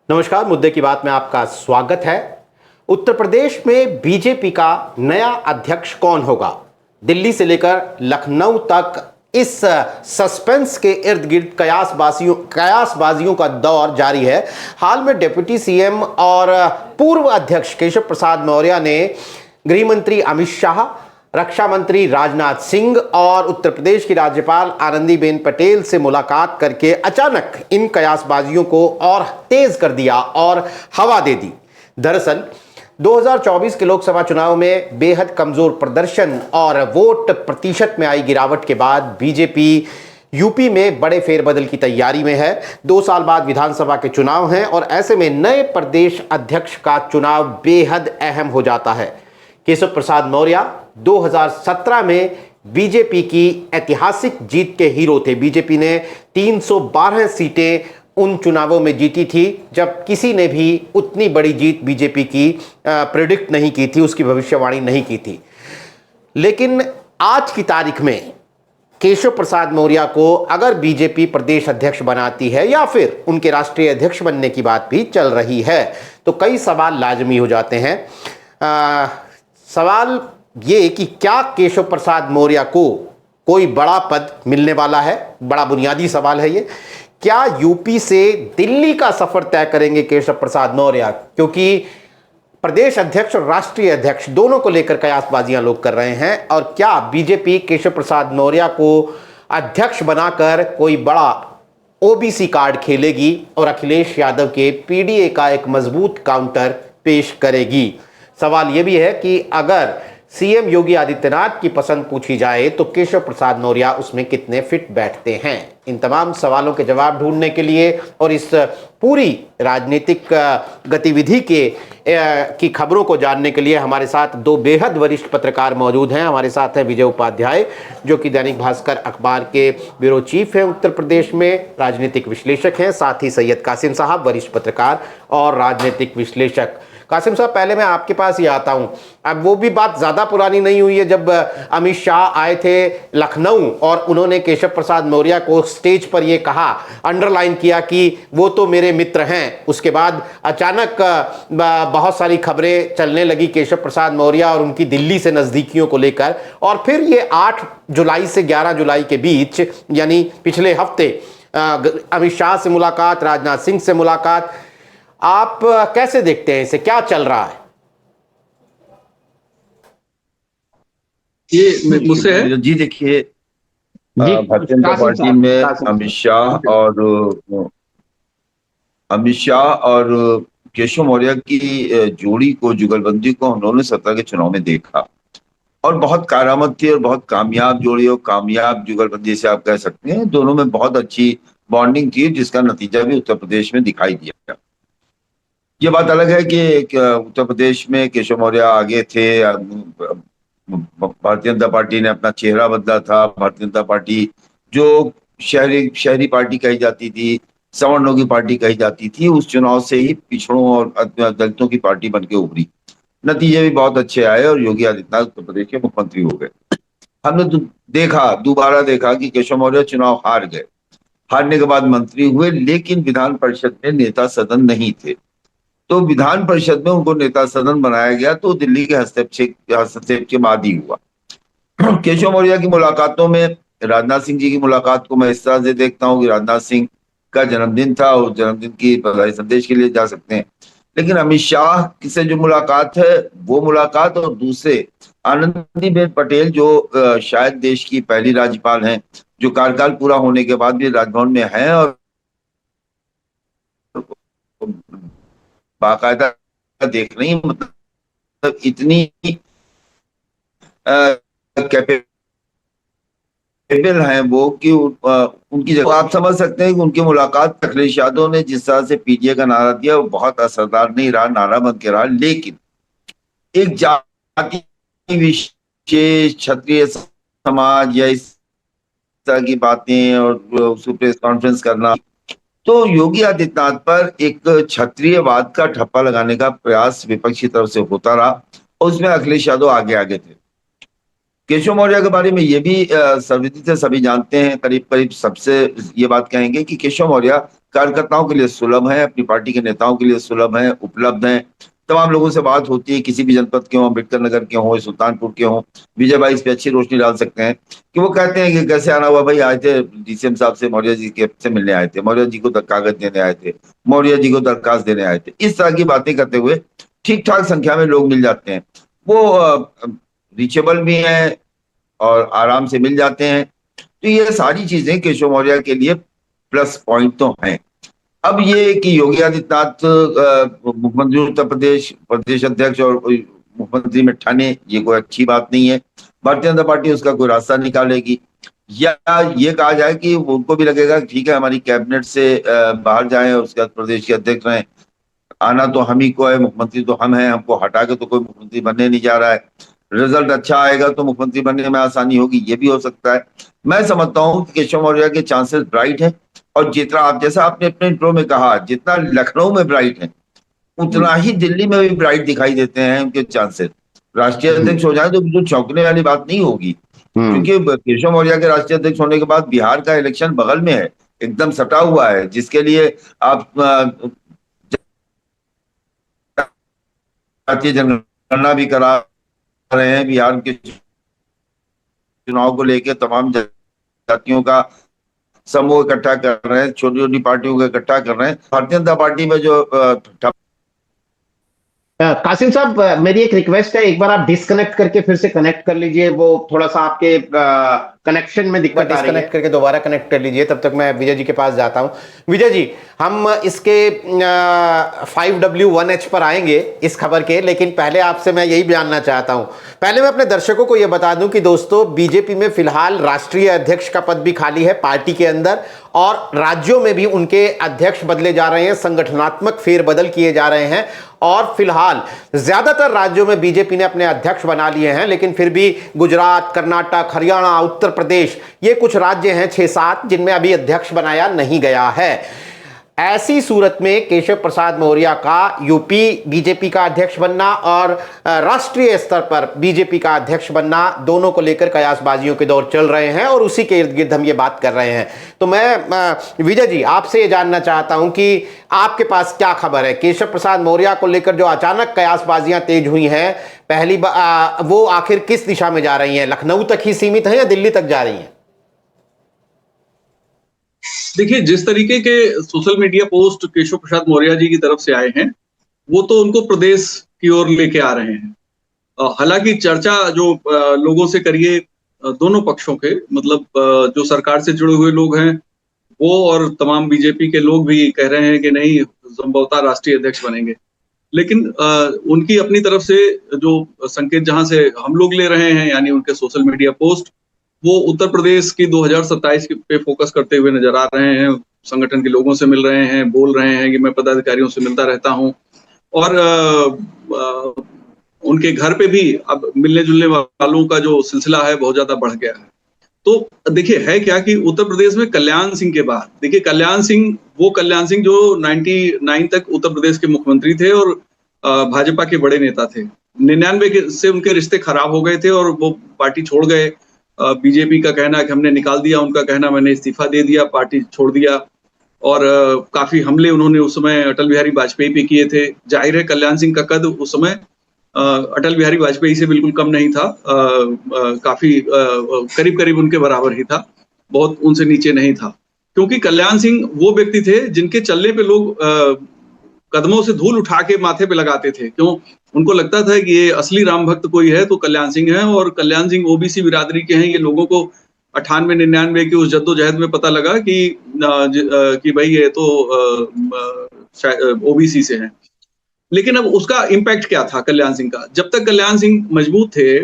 नमस्कार। मुद्दे की बात में आपका स्वागत है। उत्तर प्रदेश में बीजेपी का नया अध्यक्ष कौन होगा, दिल्ली से लेकर लखनऊ तक इस सस्पेंस के इर्द गिर्द कयासबाजियों का दौर जारी है। हाल में डिप्टी सीएम और पूर्व अध्यक्ष केशव प्रसाद मौर्य ने गृह मंत्री अमित शाह, रक्षा मंत्री राजनाथ सिंह और उत्तर प्रदेश की राज्यपाल आनंदीबेन पटेल से मुलाकात करके अचानक इन कयासबाजियों को और तेज कर दिया और हवा दे दी। दरअसल 2024 के लोकसभा चुनाव में बेहद कमजोर प्रदर्शन और वोट प्रतिशत में आई गिरावट के बाद बीजेपी यूपी में बड़े फेरबदल की तैयारी में है। 2 साल बाद विधानसभा के चुनाव हैं और ऐसे में नए प्रदेश अध्यक्ष का चुनाव बेहद अहम हो जाता है। केशव प्रसाद मौर्य 2017 में बीजेपी की ऐतिहासिक जीत के हीरो थे। बीजेपी ने 312 सीटें उन चुनावों में जीती थी जब किसी ने भी उतनी बड़ी जीत बीजेपी की प्रेडिक्ट नहीं की थी, उसकी भविष्यवाणी नहीं की थी। लेकिन आज की तारीख में केशव प्रसाद मौर्य को अगर बीजेपी प्रदेश अध्यक्ष बनाती है या फिर उनके राष्ट्रीय अध्यक्ष बनने की बात भी चल रही है, तो कई सवाल लाजमी हो जाते हैं। सवाल ये कि क्या केशव प्रसाद मौर्य को कोई बड़ा पद मिलने वाला है? बड़ा बुनियादी सवाल है ये। क्या यूपी से दिल्ली का सफर तय करेंगे केशव प्रसाद मौर्य? क्योंकि प्रदेश अध्यक्ष और राष्ट्रीय अध्यक्ष दोनों को लेकर कयासबाजियां लोग कर रहे हैं। और क्या बीजेपी केशव प्रसाद मौर्य को अध्यक्ष बनाकर कोई बड़ा ओबीसी कार्ड खेलेगी और अखिलेश यादव के पीडीए का एक मजबूत काउंटर पेश करेगी? सवाल यह भी है कि अगर सीएम योगी आदित्यनाथ की पसंद पूछी जाए तो केशव प्रसाद मौर्य उसमें कितने फिट बैठते हैं? इन तमाम सवालों के जवाब ढूंढने के लिए और इस पूरी राजनीतिक गतिविधि की खबरों को जानने के लिए हमारे साथ 2 बेहद वरिष्ठ पत्रकार मौजूद हैं। हमारे साथ हैं विजय उपाध्याय, जो कि दैनिक भास्कर अखबार के ब्यूरो चीफ हैं उत्तर प्रदेश में, राजनीतिक विश्लेषक हैं। साथ ही सैयद कासिम साहब, वरिष्ठ पत्रकार और राजनीतिक विश्लेषक। कासिम साहब, पहले मैं आपके पास ही आता हूं। अब वो भी बात ज्यादा पुरानी नहीं हुई है जब अमित शाह आए थे लखनऊ और उन्होंने केशव प्रसाद मौर्य को स्टेज पर ये कहा, अंडरलाइन किया कि वो तो मेरे मित्र हैं। उसके बाद अचानक बहुत सारी खबरें चलने लगी केशव प्रसाद मौर्य और उनकी दिल्ली से नजदीकियों को लेकर। और फिर ये 8 जुलाई से 11 जुलाई के बीच, यानी पिछले हफ्ते, अमित शाह से मुलाकात, राजनाथ सिंह से मुलाकात। आप कैसे देखते हैं इसे, क्या चल रहा है? ये मुझसे है जी। देखिए, भारतीय जनता पार्टी में अमित शाह और केशव मौर्य की जोड़ी को, जुगलबंदी को हम लोगों ने 17 के चुनाव में देखा और बहुत कारामद थी और बहुत कामयाब जोड़ी और कामयाब जुगलबंदी से आप कह सकते हैं। दोनों में बहुत अच्छी बॉन्डिंग थी, जिसका नतीजा भी उत्तर प्रदेश में दिखाई दिया। ये बात अलग है कि उत्तर प्रदेश में केशव मौर्य आगे थे। भारतीय जनता पार्टी ने अपना चेहरा बदला था। भारतीय जनता पार्टी जो शहरी पार्टी कही जाती थी, सवर्णों की पार्टी कही जाती थी, उस चुनाव से ही पिछड़ों और दलितों की पार्टी बनके उभरी। नतीजे भी बहुत अच्छे आए और योगी आदित्यनाथ उत्तर प्रदेश के मुख्यमंत्री हो गए। हमने दोबारा देखा कि केशव मौर्य चुनाव हार गए। हारने के बाद मंत्री हुए, लेकिन विधान परिषद में नेता सदन नहीं थे। तो विधान परिषद में उनको नेता सदन बनाया गया, तो दिल्ली के हस्तक्षेप के बाद ही हुआ। केशव मौर्य की मुलाकातों में राजनाथ सिंह जी की मुलाकात को मैं इस तरह से देखता हूँ कि राजनाथ सिंह का जन्मदिन था और जन्मदिन की बधाई संदेश के लिए जा सकते हैं। लेकिन अमित शाह से जो मुलाकात है वो मुलाकात, और दूसरे आनंदीबेन पटेल जो शायद देश की पहली राज्यपाल हैं, जो कार्यकाल पूरा होने के बाद भी राजभवन में है और बाकायदा देख रही, मतलब इतनी कैपेबल हैं वो कि उनकी जगह आप समझ सकते हैं कि उनकी मुलाकात अखिलेश यादव ने जिस तरह से पीडीए का नारा दिया वो बहुत असरदार नहीं रहा, नारा बन के रहा। लेकिन एक जाति विशेष, क्षत्रिय समाज या इस तरह की बातें और प्रेस कॉन्फ्रेंस करना, तो योगी आदित्यनाथ पर एक क्षत्रियवाद का ठप्पा लगाने का प्रयास विपक्ष की तरफ से होता रहा और उसमें अखिलेश यादव आगे आगे थे। केशव मौर्य के बारे में ये भी सर्वविदित से सभी जानते हैं, करीब करीब सबसे ये बात कहेंगे कि केशव मौर्य कार्यकर्ताओं के लिए सुलभ है, अपनी पार्टी के नेताओं के लिए सुलभ है, उपलब्ध है। तमाम लोगों से बात होती है, किसी भी जनपद के हों, अम्बेडकर नगर के हों, सुल्तानपुर के हों। विजय भाई इस पे अच्छी रोशनी डाल सकते हैं कि वो कहते हैं कि कैसे आना हुआ भाई, आए थे डीसीएम साहब से, मौर्य जी के से मिलने आए थे, मौर्य जी को कागज देने आए थे, मौर्य जी को दरखास्त देने आए थे। इस तरह की बातें करते हुए ठीक ठाक संख्या में लोग मिल जाते हैं। वो रीचेबल भी हैं और आराम से मिल जाते हैं। तो ये सारी चीजें केशव मौर्य के लिए प्लस पॉइंट तो हैं। अब ये कि योगी आदित्यनाथ मुख्यमंत्री उत्तर प्रदेश प्रदेश अध्यक्ष और मुख्यमंत्री में ठाने, ये कोई अच्छी बात नहीं है। भारतीय जनता पार्टी उसका कोई रास्ता निकालेगी, या ये कहा जाए कि उनको भी लगेगा ठीक है हमारी कैबिनेट से बाहर जाएं और उसके बाद प्रदेश के अध्यक्ष रहें, आना तो हम ही को है, मुख्यमंत्री तो हम हैं, हमको हटा के तो कोई मुख्यमंत्री बनने नहीं जा रहा है, रिजल्ट अच्छा आएगा तो मुख्यमंत्री बनने में आसानी होगी, ये भी हो सकता है। मैं समझता हूँ कि केशव मौर्य के चांसेस ब्राइट हैं। और जितना आप, जैसा आपने अपने इंट्रो में कहा, जितना लखनऊ में ब्राइट है उतना ही दिल्ली में भी ब्राइट दिखाई देते हैं उनके चांसेस। राष्ट्रीय अध्यक्ष हो जाए तो जो चौंकने वाली बात नहीं होगी, क्योंकि केशव मौर्य के राष्ट्रीय अध्यक्ष होने के बाद बिहार का इलेक्शन बगल में है, एकदम सटा हुआ है, जिसके लिए आप भारतीय जनगणना भी करा रहे हैं, बिहार के चुनाव को लेकर तमाम जातियों का समूह इकट्ठा कर रहे हैं, छोटी छोटी पार्टियों को इकट्ठा कर रहे हैं। भारतीय जनता पार्टी में जो कासिम साहब, मेरी एक रिक्वेस्ट है, एक बार आप डिस्कनेक्ट करके फिर से कनेक्ट कर लीजिए, वो थोड़ा सा आपके कनेक्शन में दिक्कत आ रही है। डिस्कनेक्ट करके दोबारा कनेक्ट कर लीजिए, तब तक मैं विजय जी के पास जाता हूं। विजय जी, हम इसके 5W1H पर आएंगे इस खबर के, लेकिन पहले आपसे मैं यही जानना चाहता हूं। पहले मैं अपने दर्शकों को यह बता दूं कि दोस्तों, बीजेपी में फिलहाल राष्ट्रीय अध्यक्ष का पद भी खाली है पार्टी के अंदर, और राज्यों में भी उनके अध्यक्ष बदले जा रहे हैं, संगठनात्मक फेरबदल किए जा रहे हैं, और फिलहाल ज्यादातर राज्यों में बीजेपी ने अपने अध्यक्ष बना लिए हैं। लेकिन फिर भी गुजरात, कर्नाटक, हरियाणा, उत्तर प्रदेश, ये कुछ राज्य हैं 6-7 जिनमें अभी अध्यक्ष बनाया नहीं गया है। ऐसी सूरत में केशव प्रसाद मौर्य का यूपी बीजेपी का अध्यक्ष बनना और राष्ट्रीय स्तर पर बीजेपी का अध्यक्ष बनना, दोनों को लेकर कयासबाजियों के दौर चल रहे हैं और उसी के इर्द गिर्द हम ये बात कर रहे हैं। तो मैं विजय जी आपसे ये जानना चाहता हूं कि आपके पास क्या खबर है केशव प्रसाद मौर्य को लेकर, जो अचानक कयासबाजियां तेज हुई हैं, पहली वो आखिर किस दिशा में जा रही हैं? लखनऊ तक ही सीमित है या दिल्ली तक जा रही हैं? देखिए, जिस तरीके के social media post Keshav Prasad Maurya ji की तरफ से आए हैं, वो तो उनको प्रदेश की ओर लेके आ रहे हैं। हालांकि चर्चा जो लोगों से करिए, दोनों पक्षों के, मतलब जो सरकार से जुड़े हुए लोग हैं वो और तमाम बीजेपी के लोग भी कह रहे हैं कि नहीं, संभवतः राष्ट्रीय अध्यक्ष बनेंगे। लेकिन उनकी अपनी तरफ से जो संकेत जहां से हम लोग ले रहे हैं, यानी उनके सोशल मीडिया पोस्ट, वो उत्तर प्रदेश की 2027 पे फोकस करते हुए नजर आ रहे हैं। संगठन के लोगों से मिल रहे हैं, बोल रहे हैं कि मैं पदाधिकारियों से मिलता रहता हूं, और उनके घर पे भी अब मिलने जुलने वालों का जो सिलसिला है बहुत ज्यादा बढ़ गया है। तो देखिए, है क्या कि उत्तर प्रदेश में कल्याण सिंह के बाद, देखिए कल्याण सिंह जो 99 तक उत्तर प्रदेश के मुख्यमंत्री थे और भाजपा के बड़े नेता थे। 99 से उनके रिश्ते खराब हो गए थे और वो पार्टी छोड़ गए। बीजेपी का कहना है कि हमने निकाल दिया, उनका कहना मैंने इस्तीफा दे दिया, पार्टी छोड़ दिया। और काफी हमले उन्होंने उस समय अटल बिहारी वाजपेयी पे किए थे। जाहिर है कल्याण सिंह का कद उस समय अटल बिहारी वाजपेयी से बिल्कुल कम नहीं था, काफी करीब करीब उनके बराबर ही था, बहुत उनसे नीचे नहीं था। क्योंकि कल्याण सिंह वो व्यक्ति थे जिनके चलने पे लोग कदमों से धूल उठा के माथे पे लगाते थे। क्यों? उनको लगता था कि ये असली राम भक्त कोई है तो कल्याण सिंह है। और कल्याण सिंह ओबीसी बिरादरी के हैं। ये लोगों को 98-99 की उस जद्दोजहद में पता लगा कि भाई ये तो ओबीसी से हैं। लेकिन अब उसका इम्पैक्ट क्या था कल्याण सिंह का? जब तक कल्याण सिंह मजबूत थे,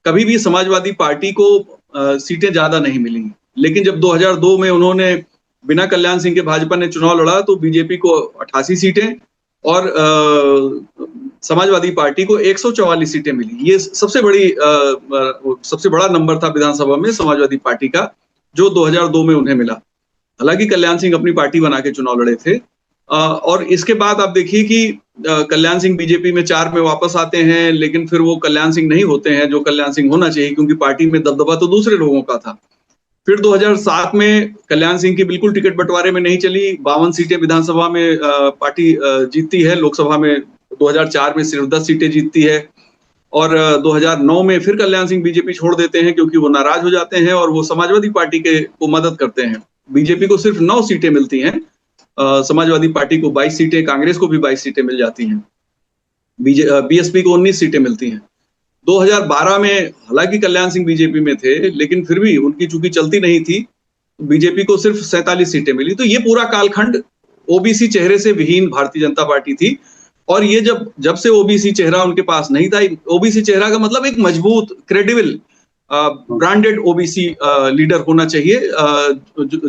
कभी भी समाजवादी पार्टी को सीटें ज्यादा नहीं मिली। लेकिन जब 2002 में उन्होंने बिना कल्याण सिंह के भाजपा ने चुनाव लड़ा तो बीजेपी को 88 सीटें और समाजवादी पार्टी को 144 सीटें मिली। ये सबसे बड़ा नंबर था विधानसभा में समाजवादी पार्टी का, जो 2002 में उन्हें मिला। हालांकि कल्याण सिंह अपनी पार्टी बना के चुनाव लड़े थे। और इसके बाद आप देखिए कि कल्याण सिंह बीजेपी में 4 में वापस आते हैं, लेकिन फिर वो कल्याण सिंह नहीं होते हैं जो कल्याण सिंह होना चाहिए, क्योंकि पार्टी में दबदबा तो दूसरे लोगों का था। फिर 2007 में कल्याण सिंह की बिल्कुल टिकट बंटवारे में नहीं चली, 52 सीटें विधानसभा में पार्टी जीतती है, लोकसभा में 2004 में सिर्फ 10 सीटें जीतती है, और 2009 में फिर कल्याण सिंह बीजेपी छोड़ देते हैं क्योंकि वो नाराज हो जाते हैं और वो समाजवादी पार्टी को मदद करते हैं। बीजेपी को सिर्फ 9 सीटें मिलती हैं, समाजवादी पार्टी को 22 सीटें, कांग्रेस को भी 22 सीटें मिल जाती हैं, बीएसपी को 19 सीटें मिलती हैं। 2012 में हालांकि कल्याण सिंह बीजेपी में थे, लेकिन फिर भी उनकी चूंकि चलती नहीं थी, बीजेपी को सिर्फ 47 सीटें मिली। तो ये पूरा कालखंड ओबीसी चेहरे से विहीन भारतीय जनता पार्टी थी। और ये जब से ओबीसी चेहरा उनके पास नहीं था, ओबीसी चेहरा का मतलब एक मजबूत, क्रेडिबल, ब्रांडेड ओबीसी लीडर होना चाहिए,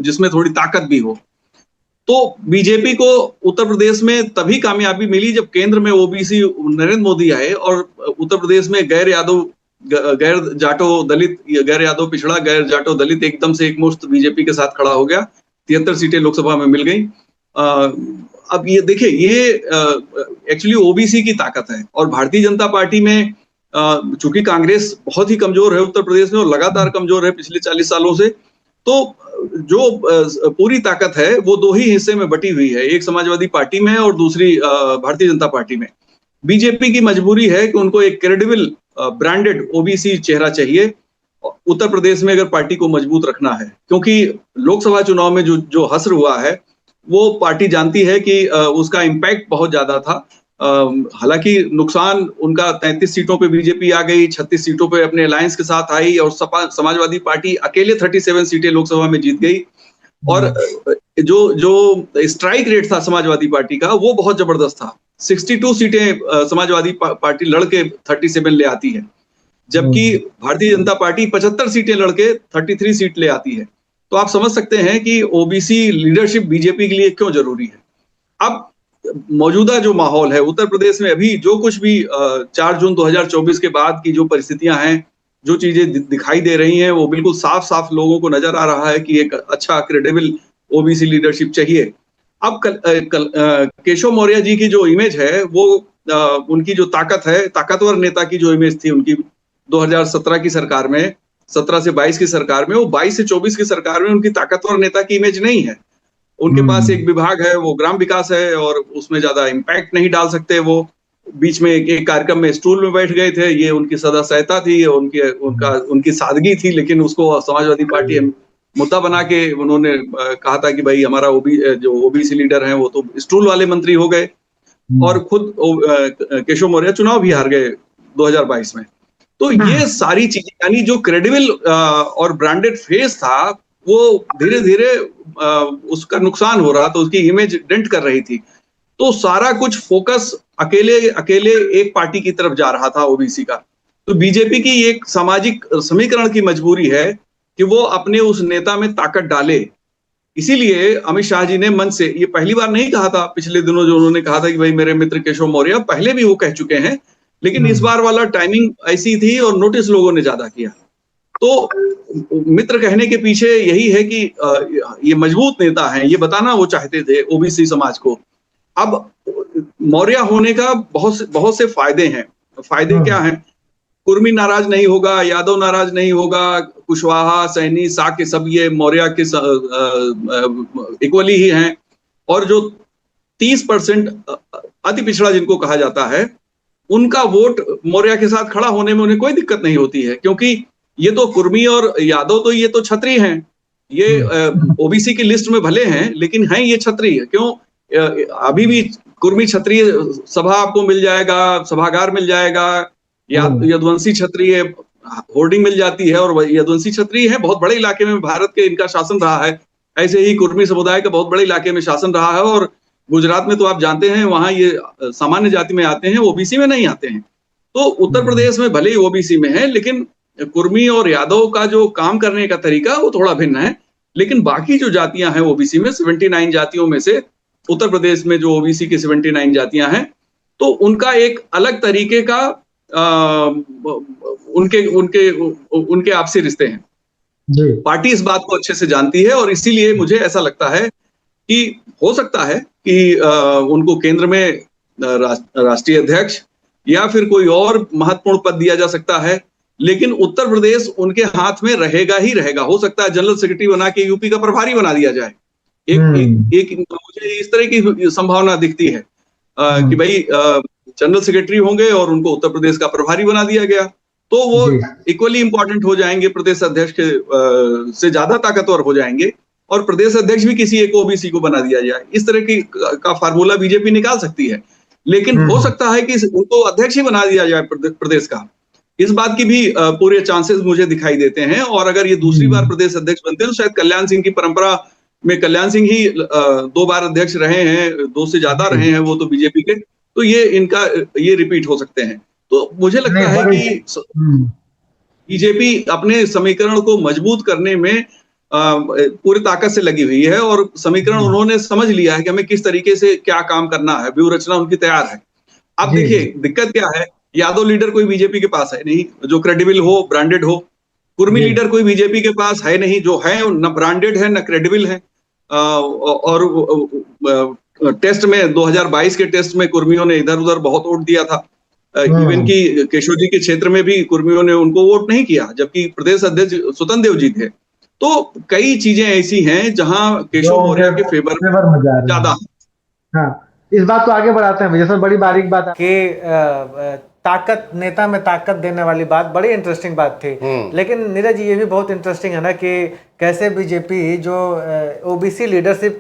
जिसमें थोड़ी ताकत भी हो। तो बीजेपी को उत्तर प्रदेश में तभी कामयाबी मिली जब केंद्र में ओबीसी नरेंद्र मोदी आए और उत्तर प्रदेश में गैर जाटो दलित, गैर यादव पिछड़ा, गैर जाटो दलित एकदम से एकमुश्त बीजेपी के साथ खड़ा हो गया। 73 सीटें लोकसभा में मिल गई। अब ये देखिए, ये एक्चुअली ओबीसी की ताकत है। और भारतीय जनता पार्टी में चूंकि कांग्रेस बहुत ही कमजोर है उत्तर प्रदेश में और लगातार कमजोर है पिछले 40 सालों से, तो जो पूरी ताकत है वो 2 ही हिस्से में बटी हुई है, एक समाजवादी पार्टी में और दूसरी भारतीय जनता पार्टी में। बीजेपी की मजबूरी है कि उनको एक क्रेडिबल, ब्रांडेड ओबीसी चेहरा चाहिए उत्तर प्रदेश में अगर पार्टी को मजबूत रखना है, क्योंकि लोकसभा चुनाव में जो हश्र हुआ है वो पार्टी जानती है कि उसका इम्पैक्ट बहुत ज्यादा था। हालांकि नुकसान उनका 33 सीटों पे बीजेपी आ गई, 36 सीटों पे अपने अलायंस के साथ आई और समाजवादी पार्टी अकेले 37 सीटें लोकसभा में जीत गई। और जो स्ट्राइक रेट था समाजवादी पार्टी का वो बहुत जबरदस्त था। 62 सीटें समाजवादी पार्टी लड़के 37 ले आती है, जबकि भारतीय जनता पार्टी 75 सीटें लड़के 33 सीट ले आती है। तो आप समझ सकते हैं कि ओबीसी लीडरशिप बीजेपी के लिए क्यों जरूरी है। अब मौजूदा जो माहौल है उत्तर प्रदेश में, अभी जो कुछ भी 4 जून 2024 के बाद की जो परिस्थितियां हैं, जो चीजें दिखाई दे रही हैं, वो बिल्कुल साफ साफ लोगों को नजर आ रहा है कि एक अच्छा क्रेडिबल ओबीसी लीडरशिप चाहिए। अब केशव मौर्य जी की जो इमेज है वो उनकी जो ताकत है, ताकतवर नेता की जो इमेज थी उनकी 2017 की सरकार में, 17 से 22 की सरकार में, वो 22 से 24 की सरकार में उनकी ताकतवर नेता की इमेज नहीं है। उनके पास एक विभाग है, वो ग्राम विकास है, और उसमें ज्यादा इम्पैक्ट नहीं डाल सकते। वो बीच में एक कार्यक्रम में स्टूल में बैठ गए थे, ये उनकी सदासहता थी, उनकी सादगी थी, लेकिन उसको समाजवादी पार्टी मुद्दा बना के उन्होंने कहा था कि भाई हमारा जो ओबीसी लीडर हैं वो तो स्टूल वाले मंत्री हो गए, और खुद केशव मौर्य चुनाव भी हार गए 2022 में। तो ये सारी चीजें, यानी जो क्रेडिबल और ब्रांडेड फेस था वो धीरे धीरे उसका नुकसान हो रहा था, उसकी इमेज डेंट कर रही थी। तो सारा कुछ फोकस अकेले एक पार्टी की तरफ जा रहा था ओबीसी का। तो बीजेपी की एक सामाजिक समीकरण की मजबूरी है कि वो अपने उस नेता में ताकत डाले। इसीलिए अमित शाह जी ने मन से, ये पहली बार नहीं कहा था, पिछले दिनों जो उन्होंने कहा था कि भाई मेरे मित्र केशव मौर्य, पहले भी वो कह चुके हैं, लेकिन इस बार वाला टाइमिंग ऐसी थी और नोटिस लोगों ने ज्यादा किया। तो मित्र कहने के पीछे यही है कि ये मजबूत नेता हैं, ये बताना वो चाहते थे ओबीसी समाज को। अब मौर्य होने का बहुत से फायदे हैं। फायदे क्या हैं? कुर्मी नाराज नहीं होगा, यादव नाराज नहीं होगा, कुशवाहा, सैनी, साके सब ये मौर्य के इक्वली ही हैं। और जो 30% अति पिछड़ा जिनको कहा जाता है, उनका वोट मौर्य के साथ खड़ा होने में उन्हें कोई दिक्कत नहीं होती है, क्योंकि ये तो कुर्मी और यादव तो ये तो छत्री हैं, ये ओबीसी की लिस्ट में भले हैं लेकिन हैं ये छत्री है। क्यों? अभी भी कुर्मी क्षत्रिय सभा आपको मिल जाएगा, सभागार मिल जाएगा, यदुवंशी क्षत्रिय होर्डिंग मिल जाती है, और यदुवंशी क्षत्रिय है, बहुत बड़े इलाके में भारत के इनका शासन रहा है। ऐसे ही कुर्मी समुदाय का बहुत बड़े इलाके में शासन रहा है, और गुजरात में तो आप जानते हैं वहां ये सामान्य जाति में आते हैं, ओबीसी में नहीं आते हैं। तो उत्तर प्रदेश में भले ही ओबीसी में है, लेकिन कुर्मी और यादव का जो काम करने का तरीका वो थोड़ा भिन्न है। लेकिन बाकी जो जातियां हैं ओबीसी में, 79 जातियों में से उत्तर प्रदेश में जो ओबीसी की 79 जातियां हैं, तो उनका एक अलग तरीके का उनके आपसी रिश्ते हैं। पार्टी इस बात को अच्छे से जानती है, और इसीलिए मुझे ऐसा लगता है कि हो सकता है कि उनको केंद्र में राष्ट्रीय अध्यक्ष या फिर कोई और महत्वपूर्ण पद दिया जा सकता है, लेकिन उत्तर प्रदेश उनके हाथ में रहेगा ही रहेगा। हो सकता है जनरल सेक्रेटरी बना के यूपी का प्रभारी बना दिया जाए। एक मुझे इस तरह की संभावना दिखती है कि भाई जनरल सेक्रेटरी होंगे और उनको उत्तर प्रदेश का प्रभारी बना दिया गया, तो वो इक्वली इंपॉर्टेंट हो जाएंगे, प्रदेश अध्यक्ष के से ज्यादा ताकतवर हो जाएंगे, और प्रदेश अध्यक्ष भी किसी एक ओबीसी को बना दिया जाए। इस तरह की का फार्मूला बीजेपी निकाल सकती है, लेकिन हो सकता है कि उनको अध्यक्ष ही बना दिया जाए प्रदेश का। इस बात की भी पूरे चांसेस मुझे दिखाई देते हैं। और अगर ये दूसरी बार प्रदेश अध्यक्ष बनते हैं तो शायद कल्याण सिंह की परंपरा में कल्याण सिंह ही 2 बार अध्यक्ष रहे हैं, 2 से ज्यादा रहे हैं वो तो बीजेपी के, तो ये इनका ये रिपीट हो सकते हैं। तो मुझे लगता है कि बीजेपी अपने समीकरण को मजबूत करने में पूरी ताकत से लगी हुई है, और समीकरण उन्होंने समझ लिया है कि हमें किस तरीके से क्या काम करना है, व्यूह रचना उनकी तैयार है। अब देखिए दिक्कत क्या है, यादव लीडर कोई बीजेपी के पास है नहीं जो क्रेडिबल हो, ब्रांडेड हो। कुर्मी लीडर कोई बीजेपी के पास है नहीं, जो है न ब्रांडेड है न क्रेडिबल है। और टेस्ट में 2022 के टेस्ट में कुर्मियों ने इधर उधर बहुत वोट दिया था। इवन की केशव जी के क्षेत्र में भी कुर्मियों ने उनको वोट नहीं किया, जबकि प्रदेश अध्यक्ष स्वतंत्र देव जी थे। तो कई चीजें ऐसी हैं जहां केशव मौर्य के फेवर में ज्यादा। हाँ, इस बात को आगे बढ़ाते हैं जैसे बड़ी बारीक बात कि ताकत, नेता में ताकत देने वाली बात बड़ी इंटरेस्टिंग बात थी। लेकिन नीरज जी ये भी बहुत इंटरेस्टिंग है ना कि कैसे बीजेपी जो ओबीसी लीडरशिप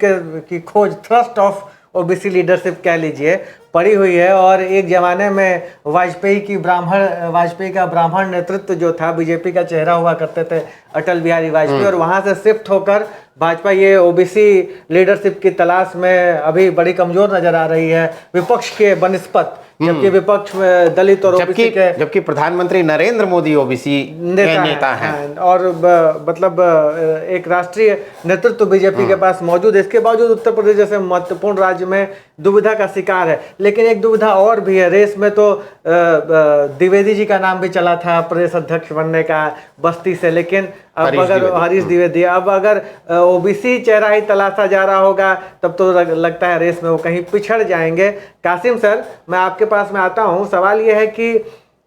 की खोज, थ्रस्ट ऑफ ओबीसी लीडरशिप कह लीजिए, पड़ी हुई है। और एक जमाने में वाजपेयी का ब्राह्मण नेतृत्व जो था, बीजेपी का चेहरा हुआ करते थे अटल बिहारी वाजपेयी, और वहां से शिफ्ट होकर भाजपा ये ओबीसी लीडरशिप की तलाश में अभी बड़ी कमजोर नजर आ रही है विपक्ष के बनस्पत, जबकि विपक्ष में दलित और ओबीसी के, जबकि प्रधानमंत्री नरेंद्र मोदी ओबीसी नेता हैं। और मतलब एक राष्ट्रीय नेतृत्व बीजेपी के पास मौजूद है। इसके बावजूद उत्तर प्रदेश जैसे महत्वपूर्ण राज्य में दुविधा का शिकार है। लेकिन एक दुविधा और भी है, रेस में तो द्विवेदी जी का नाम भी चला था प्रदेश अध्यक्ष बनने का बस्ती से, लेकिन अब अगर हरीश द्विवेदी, अब अगर ओबीसी चेहरा ही तलाशा जा रहा होगा तब तो लगता है रेस में वो कहीं पिछड़ जाएंगे। कासिम सर, मैं आपके पास में आता हूँ। सवाल ये है कि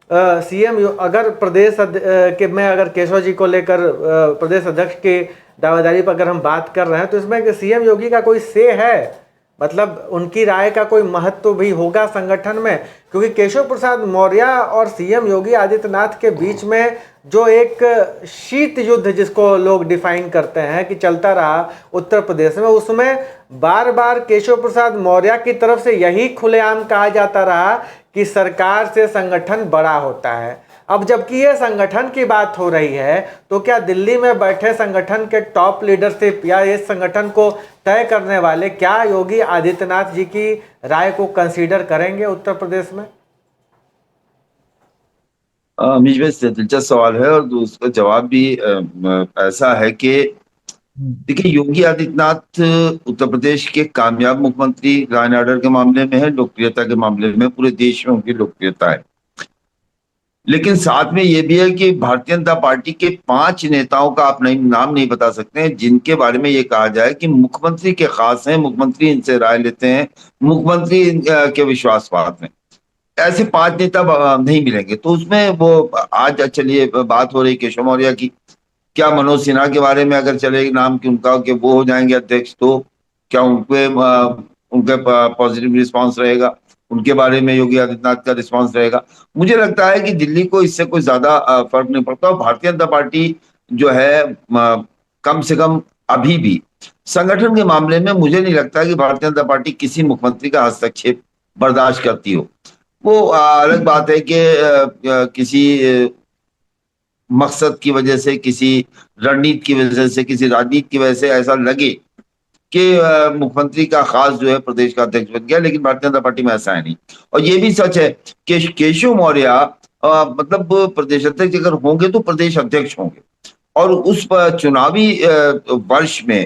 सीएम अगर प्रदेश के में अगर केशव जी को लेकर प्रदेश अध्यक्ष की दावेदारी पर अगर हम बात कर रहे हैं तो इसमें सीएम योगी का कोई से है, मतलब उनकी राय का कोई महत्व भी होगा संगठन में? क्योंकि केशव प्रसाद मौर्य और सीएम योगी आदित्यनाथ के बीच में जो एक शीत युद्ध जिसको लोग डिफाइन करते हैं कि चलता रहा उत्तर प्रदेश में, उसमें बार बार केशव प्रसाद मौर्य की तरफ से यही खुलेआम कहा जाता रहा कि सरकार से संगठन बड़ा होता है। अब जबकि ये संगठन की बात हो रही है तो क्या दिल्ली में बैठे संगठन के टॉप लीडरशिप या इस संगठन को तय करने वाले क्या योगी आदित्यनाथ जी की राय को कंसीडर करेंगे उत्तर प्रदेश में? दिलचस्प सवाल है, और उसका जवाब भी ऐसा है कि देखिए, योगी आदित्यनाथ उत्तर प्रदेश के कामयाब मुख्यमंत्री लॉ एंड ऑर्डर के मामले में है, लोकप्रियता के मामले में पूरे देश में उनकी लोकप्रियता है। लेकिन साथ में ये भी है कि भारतीय जनता पार्टी के 5 नेताओं का आप नाम नहीं बता सकते हैं जिनके बारे में ये कहा जाए कि मुख्यमंत्री के खास हैं, मुख्यमंत्री इनसे राय लेते हैं, मुख्यमंत्री के विश्वासपात हैं। ऐसे 5 नेता नहीं मिलेंगे। तो उसमें वो आज चलिए बात हो रही केशव मौर्य की, क्या मनोज सिन्हा के बारे में अगर चले नाम कि उनका कि वो हो जाएंगे अध्यक्ष, तो क्या उनके पॉजिटिव रिस्पांस रहेगा, उनके बारे में योगी आदित्यनाथ का रिस्पांस रहेगा? मुझे लगता है कि दिल्ली को इससे कोई ज्यादा फर्क नहीं पड़ता। और भारतीय जनता पार्टी जो है कम से कम अभी भी संगठन के मामले में मुझे नहीं लगता कि भारतीय जनता पार्टी किसी मुख्यमंत्री का हस्तक्षेप बर्दाश्त करती हो। वो अलग बात है कि किसी मकसद की वजह से, किसी रणनीति की वजह से, किसी राजनीति की वजह से ऐसा लगे कि मुख्यमंत्री का खास जो है प्रदेश का अध्यक्ष बन गया, लेकिन भारतीय जनता पार्टी में ऐसा है नहीं। और ये भी सच है कि केशव मौर्य मतलब प्रदेश अध्यक्ष अगर होंगे तो प्रदेश अध्यक्ष होंगे, और उस चुनावी वर्ष में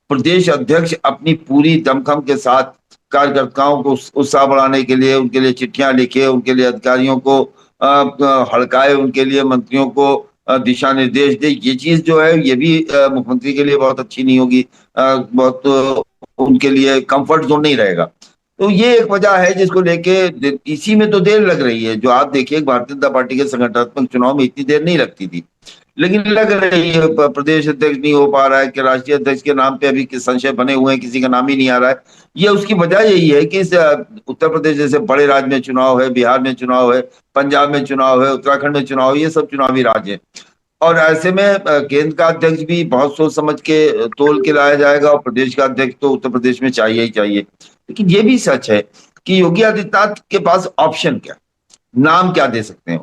प्रदेश अध्यक्ष अपनी पूरी दमखम के साथ कार्यकर्ताओं को उत्साह बढ़ाने के लिए उनके लिए चिट्ठियां लिखे, उनके लिए अधिकारियों को हड़काए, उनके लिए मंत्रियों को दिशा निर्देश दे। ये चीज जो है ये भी मुख्यमंत्री के लिए बहुत अच्छी नहीं होगी, बहुत उनके लिए कंफर्ट जोन नहीं रहेगा। तो ये एक वजह है जिसको लेके इसी में तो देर लग रही है। जो आप देखिए भारतीय जनता पार्टी के संगठनात्मक चुनाव में इतनी देर नहीं लगती थी, लेकिन लग रही है। प्रदेश अध्यक्ष नहीं हो पा रहा है कि राष्ट्रीय अध्यक्ष के नाम पे अभी संशय बने हुए हैं, किसी का नाम ही नहीं आ रहा है। ये उसकी वजह यही है कि उत्तर प्रदेश जैसे बड़े राज्य में चुनाव है, बिहार में चुनाव है, पंजाब में चुनाव है, उत्तराखंड में चुनाव है, ये सब चुनावी राज्य है। और ऐसे में केंद्र का अध्यक्ष भी बहुत सोच समझ के तोल के लाया जाएगा, और प्रदेश का अध्यक्ष तो उत्तर प्रदेश में चाहिए ही चाहिए। लेकिन ये भी सच है कि योगी आदित्यनाथ के पास ऑप्शन क्या, नाम क्या दे सकते हैं।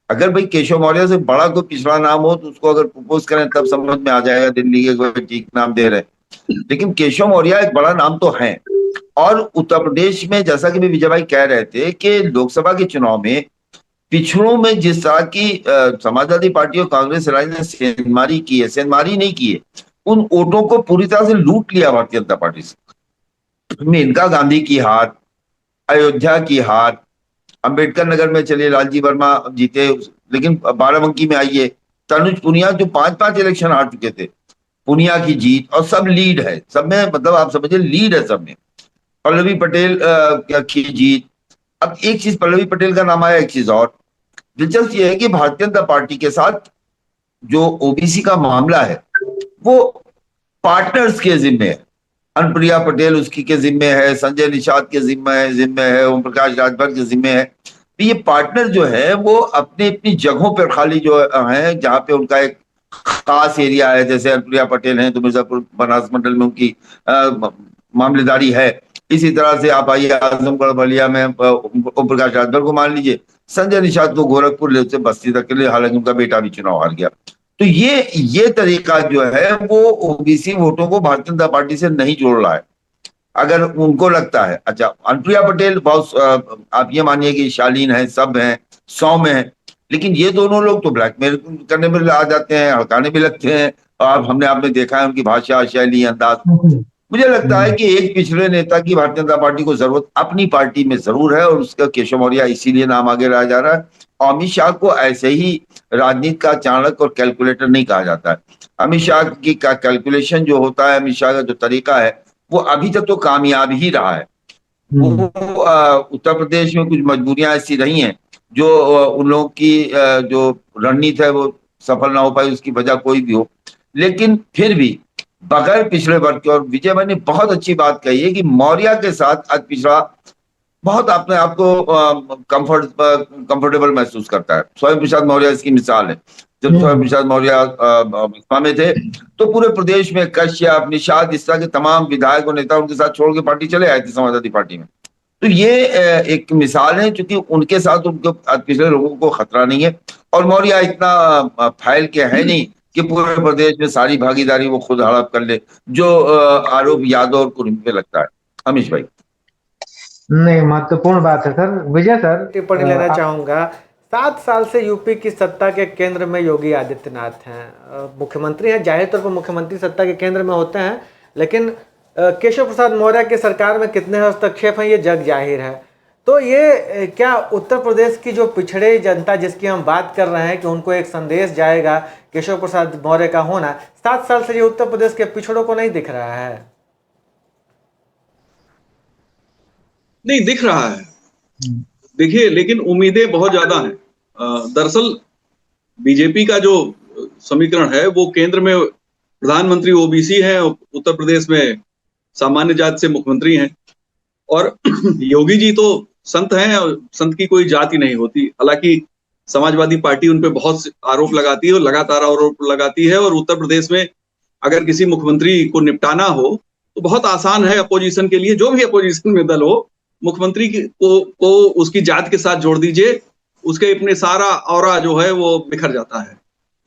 अगर भाई केशव मौर्य से बड़ा कोई पिछड़ा नाम हो तो उसको अगर प्रपोज करें तब समझ में आ जाएगा दिल्ली के कोई ठीक नाम दे रहे हैं। लेकिन केशव मौर्य एक बड़ा नाम तो है। और उत्तर प्रदेश में जैसा कि विजय भाई कह रहे थे कि लोकसभा के चुनाव में पिछड़ों में जिस तरह की समाजवादी पार्टी और कांग्रेस ने सेंधमारी की है, सेंधमारी नहीं की है, उन वोटों को पूरी तरह से लूट लिया भारतीय जनता पार्टी से। मेनका गांधी की हार, अयोध्या की हार, अंबेडकर नगर में चलिए लालजी वर्मा जीते, लेकिन बाराबंकी में आइए तनुज पुनिया जो 5-5 इलेक्शन हार चुके थे, पुनिया की जीत, और सब लीड है, सब में मतलब आप समझिए लीड है सब में। पल्लवी पटेल की जीत। अब एक चीज पल्लवी पटेल का नाम आया, एक चीज और दिलचस्प ये है कि भारतीय जनता पार्टी के साथ जो ओबीसी का मामला है वो पार्टनर्स के जिम्मे है। अनुप्रिया पटेल उसकी के जिम्मे है, संजय निषाद के जिम्मे है, ओम प्रकाश राजभर के जिम्मे है। तो ये पार्टनर जो है वो अपनी अपनी जगहों पर खाली जो है, जहां पे उनका एक खास एरिया है, जैसे अनुप्रिया पटेल है तो मिर्जापुर बनास मंडल में उनकी मामलेदारी है। इसी तरह से आप आइए आजमगढ़ बलिया में ओम प्रकाश राजभर को मान लीजिए, संजय निषाद को गोरखपुर ले से बस्ती तक के लिए, हालांकि उनका बेटा भी चुनाव हार गया। तो ये तरीका जो है वो ओबीसी वोटों को भारतीय जनता पार्टी से नहीं जोड़ रहा है। अगर उनको लगता है, अच्छा अनुप्रिया पटेल बहुत आप ये मानिए कि शालीन है, सब है, 100 में है, लेकिन ये दोनों लोग तो ब्लैकमेल करने में आ जाते हैं, हड़काने भी लगते हैं। और हमने आपने देखा है उनकी भाषा, शैली, अंदाज। मुझे लगता है कि एक पिछड़े नेता की भारतीय जनता पार्टी को जरूरत अपनी पार्टी में जरूर है, और उसका केशव मौर्य इसीलिए नाम आगे रहा जा रहा है। अमित शाह को ऐसे ही राजनीति का चाणक्य और कैलकुलेटर नहीं कहा जाता है। अमित शाह की कैलकुलेशन जो होता है, अमित शाह का जो तरीका है, वो अभी तक तो कामयाब ही रहा है। वो उत्तर प्रदेश में कुछ मजबूरियां ऐसी रही हैं जो उन लोगों की जो रणनीति है वो सफल ना हो पाई, उसकी वजह कोई भी हो। लेकिन फिर भी बगैर पिछड़े वर्ग के, और विजय भाई ने बहुत अच्छी बात कही है कि मौर्य के साथ आज पिछड़ा बहुत अपने आप को कंफर्टेबल महसूस करता है। स्वयं प्रसाद मौर्य इसकी मिसाल है। जब स्वयं प्रसाद मौर्य बसपा में थे तो पूरे प्रदेश में कश्यप, निषाद, इस तरह के तमाम विधायक और नेता उनके साथ छोड़ के पार्टी चले आए थे समाजवादी पार्टी में। तो ये एक मिसाल है, क्योंकि उनके साथ उनके पिछले लोगों को खतरा नहीं है। और मौर्य इतना फैल के है नहीं कि पूरे प्रदेश में सारी भागीदारी वो खुद हड़प कर ले, जो आरोप यादव और कुर्मी पे लगता है। अमीश भाई नहीं, महत्वपूर्ण बात है सर। विजय सर, टिप्पणी लेना चाहूंगा। 7 साल से यूपी की सत्ता के केंद्र में योगी आदित्यनाथ हैं, मुख्यमंत्री हैं। जाहिर तौर पर मुख्यमंत्री सत्ता के केंद्र में होते हैं, लेकिन केशव प्रसाद मौर्य के सरकार में कितने हस्तक्षेप हैं ये जग जाहिर है। तो ये क्या उत्तर प्रदेश की जो पिछड़े जनता जिसकी हम बात कर रहे हैं कि उनको एक संदेश जाएगा केशव प्रसाद मौर्य का होना, 7 साल से ये उत्तर प्रदेश के पिछड़ों को नहीं दिख रहा है? नहीं दिख रहा है, देखिए, लेकिन उम्मीदें बहुत ज्यादा हैं। दरअसल बीजेपी का जो समीकरण है वो केंद्र में प्रधानमंत्री ओबीसी है, उत्तर प्रदेश में सामान्य जाति से मुख्यमंत्री हैं, और योगी जी तो संत हैं, और संत की कोई जाति नहीं होती। हालांकि समाजवादी पार्टी उन पे बहुत आरोप लगाती है और लगातार आरोप लगाती है, और उत्तर प्रदेश में अगर किसी मुख्यमंत्री को निपटाना हो तो बहुत आसान है अपोजिशन के लिए, जो भी अपोजिशन में दल हो, मुख्यमंत्री को उसकी जात के साथ जोड़ दीजिए, उसके अपने सारा ऑरा जो है वो बिखर जाता है।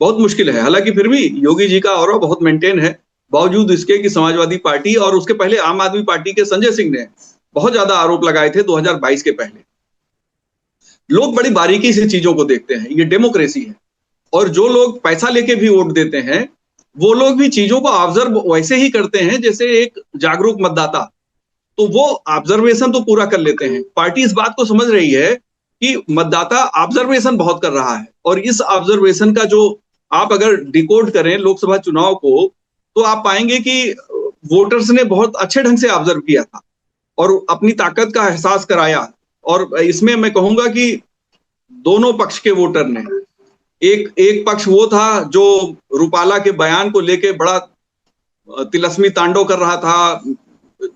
बहुत मुश्किल है। हालांकि फिर भी योगी जी का ऑरा बहुत मेंटेन है, बावजूद इसके कि समाजवादी पार्टी और उसके पहले आम आदमी पार्टी के संजय सिंह ने बहुत ज्यादा आरोप लगाए थे 2022 के पहले। लोग बड़ी बारीकी से चीजों को देखते हैं, ये डेमोक्रेसी है, और जो लोग पैसा लेके भी वोट देते हैं वो लोग भी चीजों को ऑब्जर्व वैसे ही करते हैं जैसे एक जागरूक मतदाता। तो वो ऑब्जर्वेशन तो पूरा कर लेते हैं। पार्टी इस बात को समझ रही है कि मतदाता ऑब्जर्वेशन बहुत कर रहा है, और इस ऑब्जर्वेशन का जो आप अगर डिकोड करें लोकसभा चुनाव को, तो आप पाएंगे कि वोटर्स ने बहुत अच्छे ढंग से ऑब्जर्व किया था। और अपनी ताकत का एहसास कराया। और इसमें मैं कहूंगा कि दोनों पक्ष के वोटर ने, एक पक्ष वो था जो रूपाला के बयान को लेके बड़ा तिलस्मी तांडव कर रहा था,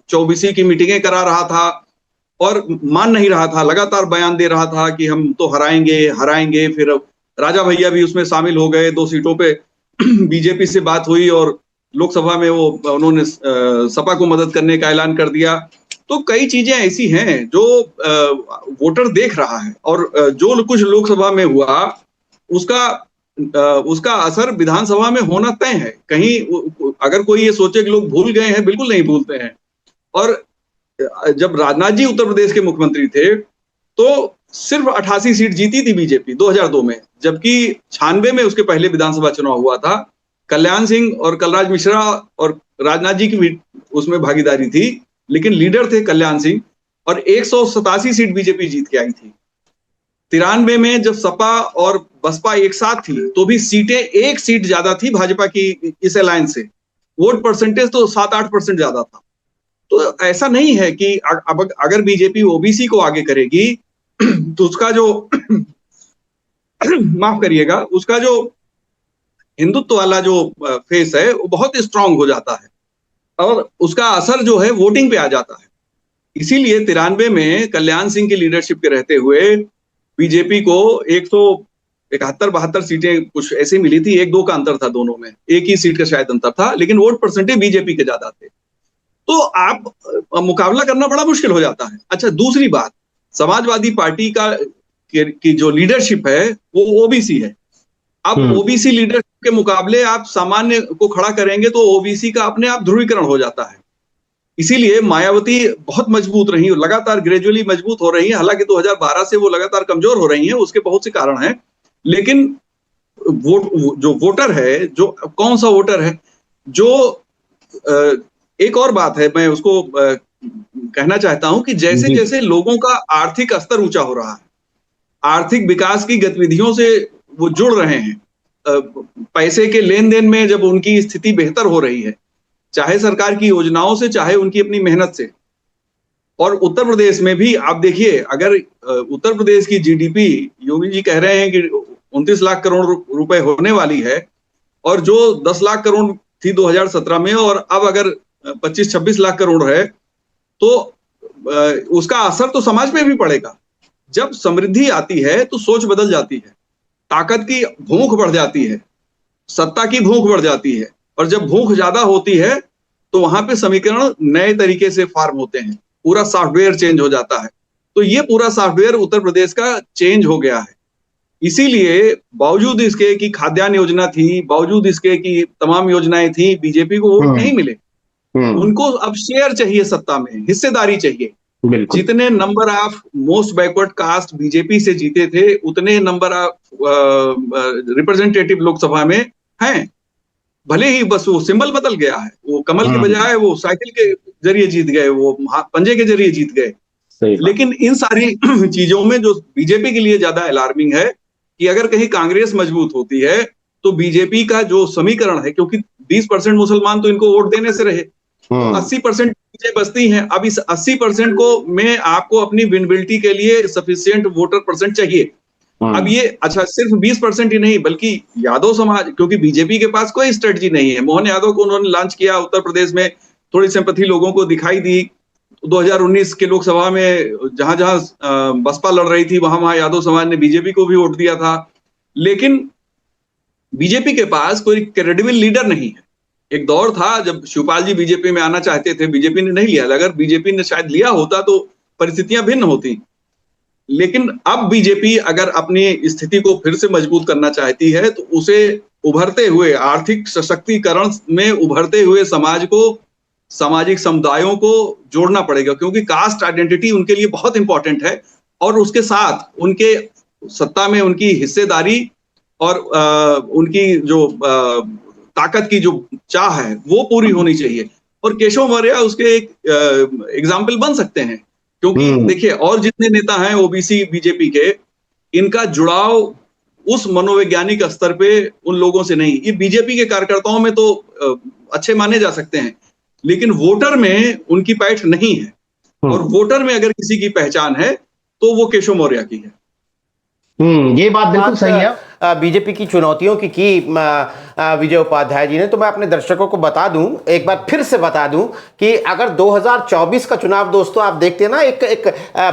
24 की मीटिंगें करा रहा था और मान नहीं रहा था, लगातार बयान दे रहा था कि हम तो हराएंगे। फिर राजा भैया भी उसमें शामिल हो गए, 2 सीटों पे बीजेपी से बात हुई और लोकसभा में उन्होंने सपा को मदद करने का ऐलान कर दिया। तो कई चीजें ऐसी हैं जो वोटर देख रहा है और जो कुछ लोकसभा में हुआ उसका असर विधानसभा में होना तय है। कहीं अगर कोई ये सोचे कि लोग भूल गए हैं, बिल्कुल नहीं भूलते हैं। और जब राजनाथ जी उत्तर प्रदेश के मुख्यमंत्री थे तो सिर्फ 88 सीट जीती थी बीजेपी 2002 में, जबकि 96 में उसके पहले विधानसभा चुनाव हुआ था। कल्याण सिंह और कलराज मिश्रा और राजनाथ जी की भी उसमें भागीदारी थी, लेकिन लीडर थे कल्याण सिंह और 187 सीट बीजेपी जीत के आई थी। 93 में जब सपा और बसपा एक साथ थी तो भी सीटें 1 सीट ज्यादा थी भाजपा की इस अलायंस से, वोट परसेंटेज तो 7-8% ज्यादा था। तो ऐसा नहीं है कि अब अगर बीजेपी ओबीसी को आगे करेगी तो उसका जो माफ करिएगा, उसका जो हिंदुत्व वाला जो फेस है वो बहुत स्ट्रांग हो जाता है और उसका असर जो है वोटिंग पे आ जाता है। इसीलिए 93 में कल्याण सिंह की लीडरशिप के रहते हुए बीजेपी को 171-72 सीटें कुछ ऐसी मिली थी, 1-2 का अंतर था दोनों में, 1 ही सीट का शायद अंतर था, लेकिन वोट परसेंटेज बीजेपी के ज्यादा थे। तो आप मुकाबला करना बड़ा मुश्किल हो जाता है। अच्छा, दूसरी बात, समाजवादी पार्टी की जो लीडरशिप है वो ओबीसी है। अब ओबीसी लीडरशिप के मुकाबले आप सामान्य को खड़ा करेंगे तो ओबीसी का अपने आप ध्रुवीकरण हो जाता है। इसीलिए मायावती बहुत मजबूत रही, लगातार ग्रेजुअली मजबूत हो रही है। हालांकि 2012 से वो लगातार कमजोर हो रही हैं, उसके बहुत से कारण हैं, लेकिन जो वोटर है, जो कौन सा वोटर है जो एक और बात है, मैं उसको कहना चाहता हूं कि जैसे जैसे लोगों का आर्थिक स्तर ऊंचा हो रहा है, आर्थिक विकास की गतिविधियों से वो जुड़ रहे हैं, पैसे के लेन देन में जब उनकी स्थिति बेहतर हो रही है, चाहे सरकार की योजनाओं से चाहे उनकी अपनी मेहनत से। और उत्तर प्रदेश में भी आप देखिए, अगर उत्तर प्रदेश की जीडीपी योगी जी कह रहे हैं कि 29 लाख करोड़ रुपए होने वाली है और जो 10 लाख करोड़ थी 2017 में और अब अगर 25-26 लाख करोड़ है तो उसका असर तो समाज पे भी पड़ेगा। जब समृद्धि आती है तो सोच बदल जाती है, ताकत की भूख बढ़ जाती है, सत्ता की भूख बढ़ जाती है और जब भूख ज्यादा होती है तो वहां पे समीकरण नए तरीके से फॉर्म होते हैं, पूरा सॉफ्टवेयर चेंज हो जाता है। तो ये पूरा सॉफ्टवेयर उत्तर प्रदेश का चेंज हो गया है। इसीलिए बावजूद इसके कि खाद्यान्न योजना थी, बावजूद इसके कि तमाम योजनाएं थी, बीजेपी को वोट नहीं मिले। उनको अब शेयर चाहिए, सत्ता में हिस्सेदारी चाहिए। जितने number of most backward caste BJP से जीते थे उतने नंबर ऑफ रिप्रेजेंटेटिव लोकसभा में हैं। भले ही बस वो सिंबल बदल गया है, वो कमल के बजाय वो साइकिल के जरिए जीत गए, वो पंजे के जरिए जीत गए। लेकिन इन सारी चीजों में जो बीजेपी के लिए ज्यादा अलार्मिंग है कि अगर कहीं कांग्रेस मजबूत होती है तो बीजेपी का जो समीकरण है, क्योंकि 20% मुसलमान तो इनको वोट देने से रहे, 80% चीजें बचती हैं। अब इस 80% को में आपको अपनी विनेबिलिटी के लिए सफिशिएंट वोटर परसेंट चाहिए। अब ये अच्छा सिर्फ 20% ही नहीं बल्कि यादव समाज, क्योंकि बीजेपी के पास कोई स्ट्रेटजी नहीं है। मोहन यादव को उन्होंने लॉन्च किया, उत्तर प्रदेश में थोड़ी सिंपैथी लोगों को दिखाई दी। 2019 के लोकसभा में जहां जहां बसपा लड़ रही थी वहां यादव समाज ने बीजेपी को भी वोट दिया था, लेकिन बीजेपी के पास कोई क्रेडिबल लीडर नहीं है। एक दौर था जब शिवपाल जी बीजेपी में आना चाहते थे, बीजेपी ने नहीं लिया। अगर बीजेपी ने शायद लिया होता तो परिस्थितियां भिन्न होती। लेकिन अब बीजेपी अगर अपनी स्थिति को फिर से मजबूत करना चाहती है तो उसे उभरते हुए आर्थिक सशक्तिकरण में उभरते हुए समाज को, सामाजिक समुदायों को जोड़ना पड़ेगा, क्योंकि कास्ट आइडेंटिटी उनके लिए बहुत इंपॉर्टेंट है और उसके साथ उनके सत्ता में उनकी हिस्सेदारी और उनकी जो ताकत की जो चाह है वो पूरी होनी चाहिए। और केशव मौर्य उसके एक एग्जाम्पल बन सकते हैं, क्योंकि देखिए और जितने नेता हैं ओबीसी बीजेपी के, इनका जुड़ाव उस मनोवैज्ञानिक स्तर पे उन लोगों से नहीं। ये बीजेपी के कार्यकर्ताओं में तो अच्छे माने जा सकते हैं, लेकिन वोटर में उनकी पैठ नहीं है। और वोटर में अगर किसी की पहचान है तो वो केशव मौर्य की है। ये बात बिल्कुल सही है। बीजेपी की चुनौतियों की विजय उपाध्याय जी ने, तो मैं अपने दर्शकों को बता दूं, एक बार फिर से बता दूं कि अगर 2024 का चुनाव दोस्तों आप देखते हैं ना, एक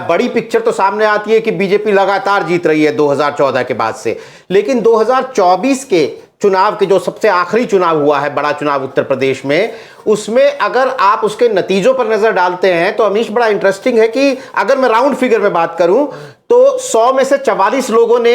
बड़ी पिक्चर तो सामने आती है कि बीजेपी लगातार जीत रही है 2014 के बाद से, लेकिन 2024 के चुनाव के जो सबसे आखिरी चुनाव हुआ है, बड़ा चुनाव उत्तर प्रदेश में, उसमें अगर आप उसके नतीजों पर नजर डालते हैं तो अमीश बड़ा इंटरेस्टिंग है कि अगर मैं राउंड फिगर में बात करूं तो 100 में से 44 लोगों ने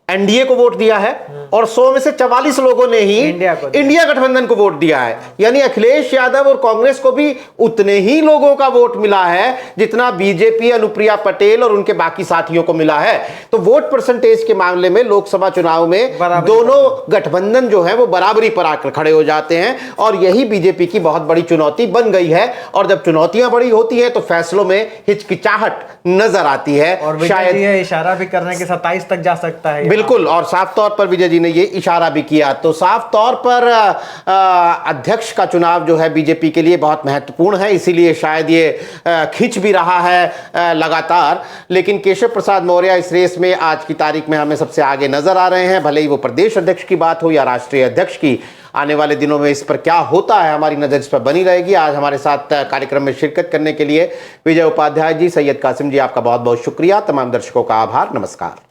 एनडीए को वोट दिया है और 100 में से 44 लोगों ने ही इंडिया गठबंधन को वोट दिया है। यानी अखिलेश यादव और कांग्रेस को भी उतने ही लोगों का वोट मिला है जितना बीजेपी, अनुप्रिया पटेल और उनके बाकी साथियों को मिला है। तो वोट परसेंटेज के मामले में लोकसभा चुनाव में दोनों गठबंधन जो है वो बराबरी पर आकर खड़े हो जाते हैं और यही बीजेपी की बहुत बड़ी चुनौती बन गई है। और जब चुनौतियां बड़ी होती हैं तो फैसलों में हिचकिचाहट नजर आती है। और शायद ये इशारा भी करने के 27 तक जा सकता है। बिल्कुल, और साफ तौर पर विजय जी ने ये इशारा भी किया। तो साफ तौर पर अध्यक्ष का चुनाव जो है बीजेपी के लिए बहुत महत्वपूर्ण है, इसीलिए शायद ये खिंच भी रहा है लगातार। लेकिन केशव प्रसाद मौर्य इस रेस में आज की तारीख में हमें सबसे आगे नजर आ रहे हैं, भले ही वो प्रदेश अध्यक्ष की बात हो या राष्ट्रीय अध्यक्ष की। आने वाले दिनों में इस पर क्या होता है, हमारी नजर इस पर बनी रहेगी। आज हमारे साथ कार्यक्रम में शिरकत करने के लिए विजय उपाध्याय जी, सैयद कासिम जी, आपका बहुत बहुत शुक्रिया। तमाम दर्शकों का आभार, नमस्कार।